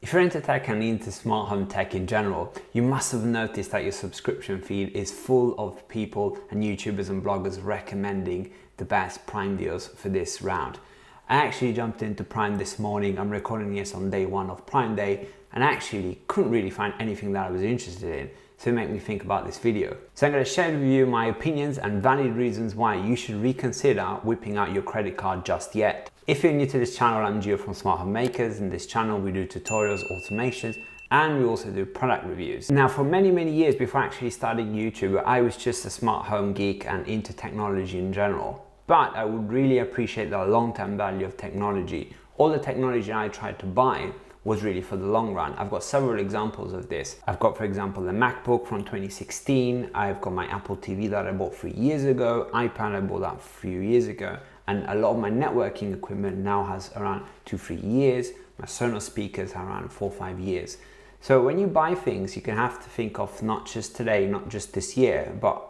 If you're into tech and into smart home tech in general, you must have noticed that your subscription feed is full of people and YouTubers and bloggers recommending the best Prime deals for this round. I actually jumped into Prime this morning. I'm recording this on day one of Prime Day and actually couldn't really find anything that I was interested in. So it made me think about this video. So I'm going to share with you my opinions and valid reasons why you should reconsider whipping out your credit card just yet. If you're new to this channel, I'm Gio from Smart Home Makers. In this channel, we do tutorials, automations, and we also do product reviews. Now, for many years before actually starting YouTube, I was just a smart home geek and into technology in general. But I would really appreciate the long-term value of technology. All the technology I tried to buy was really for the long run. I've got several examples of this. I've got, for example, the MacBook from 2016. I've got my Apple TV that I bought 3 years ago. iPad, I bought that a few years ago. And a lot of my networking equipment now has around 2-3 years. My Sonos speakers are around 4-5 years. So when you buy things, you can have to think of not just today, not just this year, but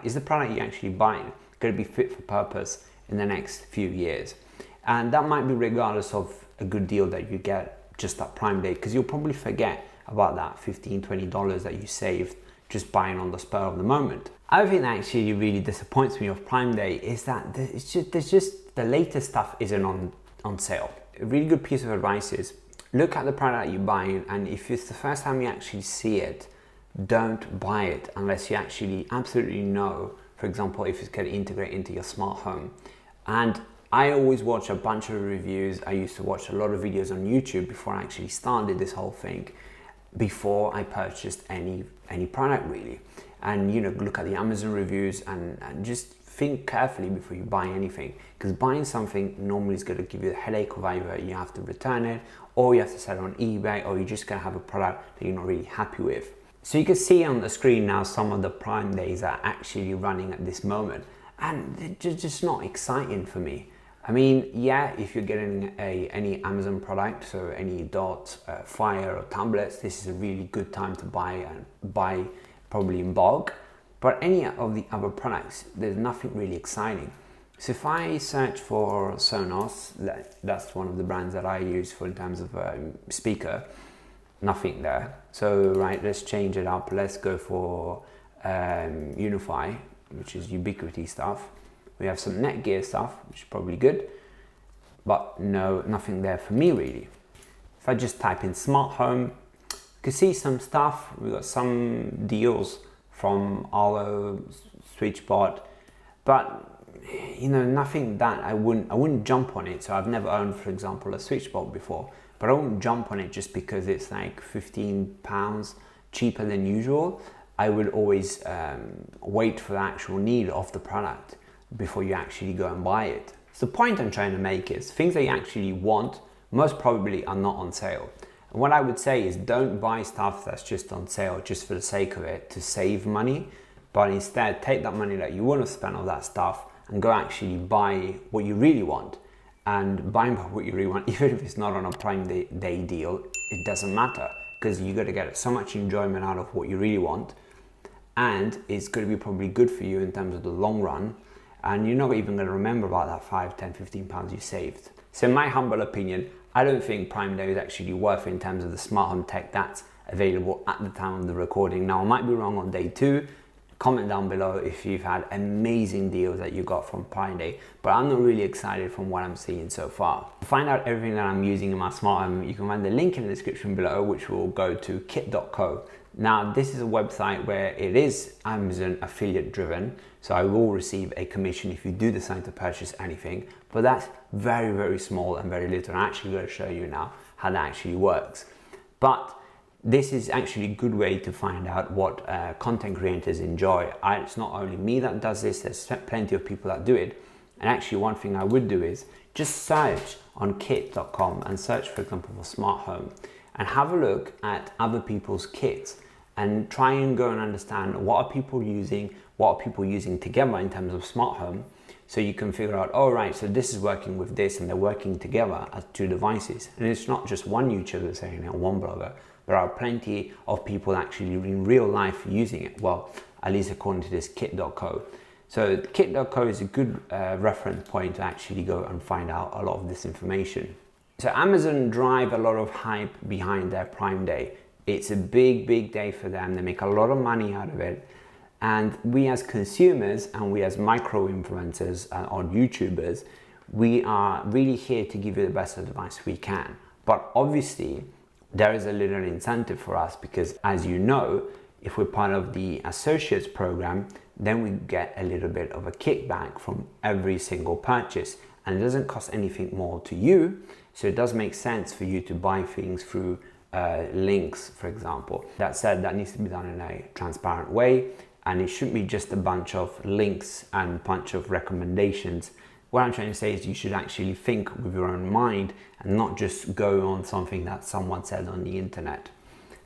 is the product you actually buying going to be fit for purpose in the next few years? And that might be regardless of a good deal that you get just at Prime Day, because you'll probably forget about that $15-20 that you saved just buying on the spur of the moment. Other thing that actually really disappoints me of Prime Day is that there's just the latest stuff isn't on sale. A really good piece of advice is look at the product you're buying, and if it's the first time you actually see it, don't buy it unless you actually absolutely know, for example, if it's going to integrate into your smart home. And I always watch a bunch of reviews. I used to watch a lot of videos on YouTube before I actually started this whole thing, before I purchased any product really. And look at the Amazon reviews and just think carefully before you buy anything, because buying something normally is going to give you the headache of either you have to return it, or you have to sell it on eBay, or you're just going to have a product that you're not really happy with. So you can see on the screen now some of the Prime days are actually running at this moment, and they're just not exciting for me. I mean, yeah, if you're getting any Amazon product, so any Dot, Fire or tablets, this is a really good time to buy probably in bulk. But any of the other products, there's nothing really exciting. So if I search for Sonos, that's one of the brands that I use for in terms of speaker, nothing there. So right, let's change it up. Let's go for Unify, which is Ubiquiti stuff. We have some Netgear stuff, which is probably good, but nothing there for me really. If I just type in smart home, you can see some stuff. We've got some deals from Arlo, SwitchBot, but nothing that I wouldn't jump on it. So I've never owned, for example, a SwitchBot before, but I wouldn't jump on it just because it's like £15 cheaper than usual. I would always wait for the actual need of the product before you actually go and buy it. So the point I'm trying to make is things that you actually want most probably are not on sale. And what I would say is don't buy stuff that's just on sale just for the sake of it to save money, but instead take that money that you want to spend on that stuff and go actually buy what you really want. And buying what you really want, even if it's not on a Prime Day deal, it doesn't matter, because you got to get so much enjoyment out of what you really want, and it's going to be probably good for you in terms of the long run. And you're not even going to remember about that 5, 10, 15 pounds you saved. So in my humble opinion, I don't think Prime Day is actually worth it in terms of the smart home tech that's available at the time of the recording. Now, I might be wrong on day 2. Comment down below if you've had amazing deals that you got from Prime Day, but I'm not really excited from what I'm seeing so far. To find out everything that I'm using in my smart home, you can find the link in the description below, which will go to Kitco. Now, this is a website where it is Amazon affiliate driven, so I will receive a commission if you do decide to purchase anything, but that's very small and very little. I'm actually going to show you now how that actually works. But this is actually a good way to find out what content creators enjoy. It's not only me that does this, there's plenty of people that do it. And actually one thing I would do is just search on kit.com and search, for example, for smart home, and have a look at other people's kits and try and go and understand what are people using together in terms of smart home, so you can figure out, oh right, so this is working with this and they're working together as two devices. And it's not just one YouTuber saying it, one blogger. There are plenty of people actually in real life using it. Well, at least according to this kit.co. So kit.co is a good reference point to actually go and find out a lot of this information. So Amazon drive a lot of hype behind their Prime Day. It's a big, big day for them. They make a lot of money out of it. And we as consumers and we as micro influencers or YouTubers, we are really here to give you the best advice we can. But obviously, there is a little incentive for us because, as you know, if we're part of the associates program, then we get a little bit of a kickback from every single purchase, and it doesn't cost anything more to you. So it does make sense for you to buy things through links, for example. That said, that needs to be done in a transparent way, and it shouldn't be just a bunch of links and a bunch of recommendations. What I'm trying to say is you should actually think with your own mind and not just go on something that someone said on the internet.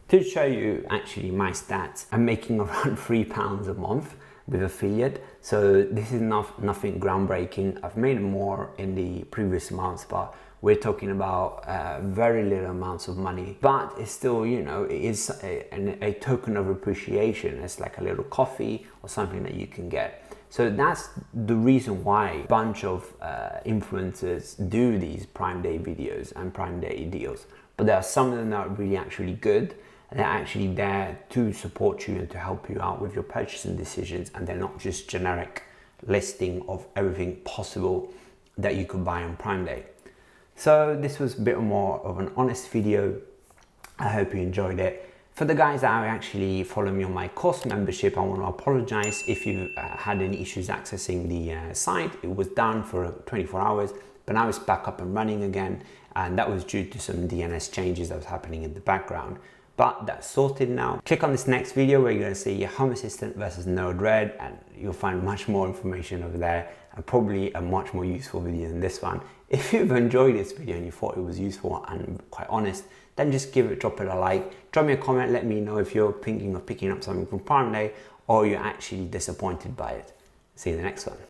To show you actually my stats, I'm making around £3 a month with affiliate. So this is nothing groundbreaking. I've made more in the previous months, but we're talking about very little amounts of money. But it's still, you know, it is a token of appreciation. It's like a little coffee or something that you can get. So that's the reason why a bunch of influencers do these Prime Day videos and Prime Day deals. But there are some of them that are really actually good. They're actually there to support you and to help you out with your purchasing decisions, and they're not just generic listing of everything possible that you could buy on Prime Day. So this was a bit more of an honest video. I hope you enjoyed it. For the guys that are actually following me on my course membership, I want to apologize if you had any issues accessing the site. It was down for 24 hours, but now it's back up and running again, and that was due to some DNS changes that was happening in the background. But that's sorted now. Click on this next video where you're going to see Home Assistant versus Node-RED, and you'll find much more information over there, and probably a much more useful video than this one. If you've enjoyed this video and you thought it was useful and quite honest, then just drop it a like, drop me a comment, let me know if you're thinking of picking up something from Prime Day or you're actually disappointed by it. See you in the next one.